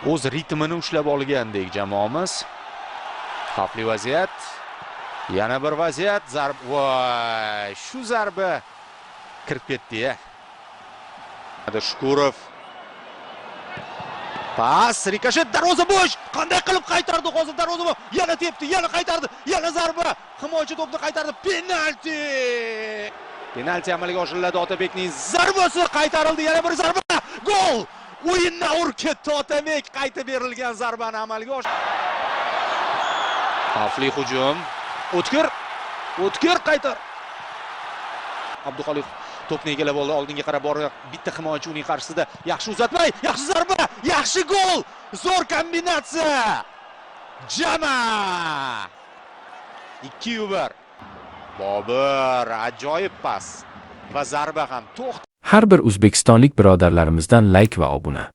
o'z ritmini ushlab olgandek jamoamiz. Xavfli vaziyat. Yana bir vaziyat. Voy, shu zarba kirib ketdi-ya. Shukurov. Pas, rikoshet, darvoza bo'sh. Qanday qilib qaytardi hozir darvoza? Yana tepdi, yana qaytardi. Yana zarba. Himoyachi to'pni qaytardi. Penalti. Penalti amalga oshiriladi. Otabekning zarbasi qaytarildi. Yana bir zarba. Gol! O'yindan urib ketdi Otabek. Qaytib berilgan zarbani amalga oshirdi. Xavfli hujum. O'tkir qaytar. Abduxoliq to'pni egallab oldi. Oldinga qarab borib, bitta himoyachi uning qarshisida. Yaxshi uzatmay, yaxshi zarba, yaxshi gol. Zo'r kombinatsiya. Jama! 2-1. Bobur ajoyib pas va zarba ham to'xta. Har bir o'zbekistonlik birodarlarimizdan like va obuna.